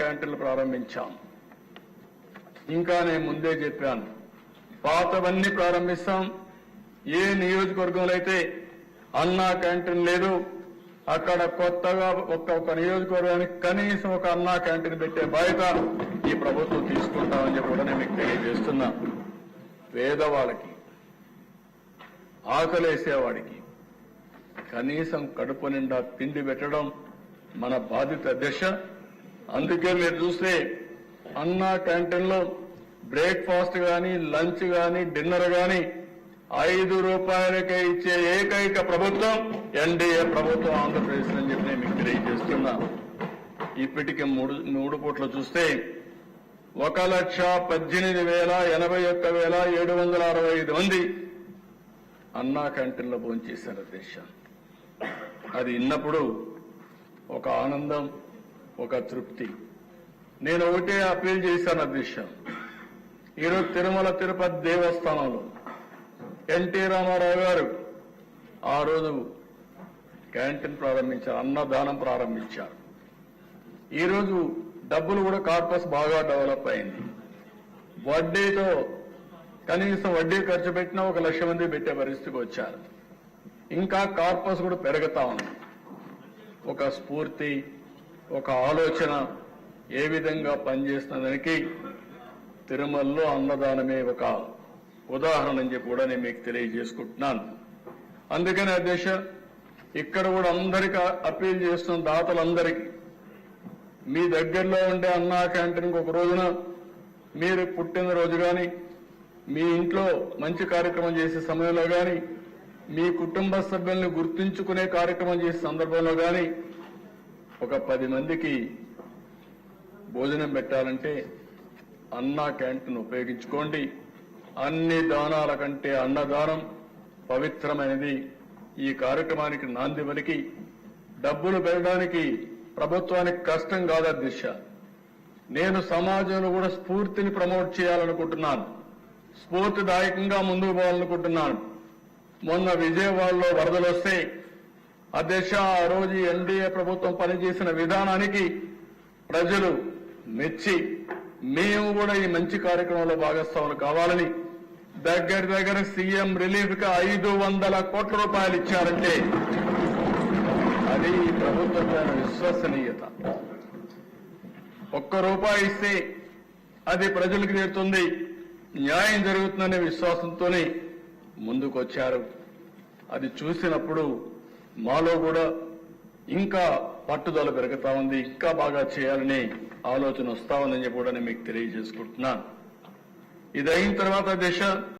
క్యాంటీన్లు ప్రారంభించాం. ఇంకా నేను ముందే చెప్పాను, పాతవన్నీ ప్రారంభిస్తాం. ఏ నియోజకవర్గంలో అయితే అన్నా క్యాంటీన్ లేదు అక్కడ కొత్తగా ఒక్కొక్క నియోజకవర్గానికి కనీసం ఒక అన్నా క్యాంటీన్ పెట్టే బాధ్యత ఈ ప్రభుత్వం తీసుకుంటామని చెప్పి కూడా నేను మీకు తెలియజేస్తున్నా. పేదవాళ్ళకి, ఆకలేసేవాడికి కనీసం కడుపు నిండా తిండి పెట్టడం మన బాధ్యత దిశ. అందుకే మీరు చూస్తే అన్నా క్యాంటీన్లో బ్రేక్ఫాస్ట్ గాని, లంచ్ గాని, డిన్నర్ గాని 5 రూపాయలకే ఇచ్చే ఏకైక ప్రభుత్వం ఎన్డీఏ ప్రభుత్వం ఆంధ్రప్రదేశ్ అని చెప్పి నేను మీకు తెలియజేస్తున్నా. ఇప్పటికి మూడు పూట్లు చూస్తే 1,18,81,765 మంది అన్నా క్యాంటీన్లో భోంచేశారు అధ్యక్ష. అది విన్నప్పుడు ఒక ఆనందం, ఒక తృప్తి. నేను ఒకటే అప్పీల్ చేశాను అధ్యక్ష. ఈరోజు తిరుమల తిరుపతి దేవస్థానంలో ఎన్టీ రామారావు గారు ఆ రోజు క్యాంటీన్ ప్రారంభించారు, అన్నదానం ప్రారంభించారు. ఈరోజు డబ్బులు కూడా కార్పస్ బాగా డెవలప్ అయింది. వడ్డీతో కనీసం వడ్డీ ఖర్చు పెట్టినా 1,00,000 మంది పెట్టే పరిస్థితికి వచ్చారు. ఇంకా కార్పస్ కూడా పెరుగుతా ఉంది. ఒక స్ఫూర్తి, ఒక ఆలోచన ఏ విధంగా పనిచేస్తున్నదానికి తిరుమలలో అన్నదానమే ఒక ఉదాహరణ అని చెప్పి కూడా నేను మీకు తెలియజేసుకుంటున్నాను. అందుకని అధ్యక్ష, ఇక్కడ కూడా అందరికీ అప్పీల్ చేస్తున్న దాతలందరికీ, మీ దగ్గరలో ఉండే అన్నా క్యాంటీన్కి ఒక రోజున మీరు పుట్టినరోజు కానీ, మీ ఇంట్లో మంచి కార్యక్రమం చేసే సమయంలో కానీ, మీ కుటుంబ సభ్యుల్ని గుర్తుంచుకునే కార్యక్రమం చేసే సందర్భంలో కానీ ఒక 10 మందికి భోజనం పెట్టాలంటే అన్నా క్యాంటీన్ ఉపయోగించుకోండి. అన్ని దానాల కంటే అన్నదానం పవిత్రమైనది. ఈ కార్యక్రమానికి నాంది పలికి డబ్బులు పెరగడానికి ప్రభుత్వానికి కష్టం కాదా దిశ. నేను సమాజంలో కూడా స్ఫూర్తిని ప్రమోట్ చేయాలనుకుంటున్నాను, స్ఫూర్తిదాయకంగా ముందుకు పోవాలనుకుంటున్నాను. మొన్న విజయవాడలో వరదలు వస్తే అధ్యక్ష, ఆ రోజు ఎన్డీఏ ప్రభుత్వం పనిచేసిన విధానానికి ప్రజలు మెచ్చి మేము కూడా ఈ మంచి కార్యక్రమంలో భాగస్వాములు కావాలని దగ్గర సీఎం రిలీఫ్ కి 500 కోట్ల రూపాయలు ఇచ్చారంటే అది ఈ ప్రభుత్వం విశ్వసనీయత. ₹1 ఇస్తే అది ప్రజలకు చేరుతుంది, న్యాయం జరుగుతుందనే విశ్వాసంతోనే ముందుకొచ్చారు. అది చూసినప్పుడు మాలో కూడా ఇంకా పట్టుదల పెరుగుతా ఉంది, ఇంకా బాగా చేయాలని ఆలోచన వస్తా ఉందని చెప్పి కూడా నేను మీకు తెలియజేసుకుంటున్నాను. ఇది అయిన తర్వాత దిశ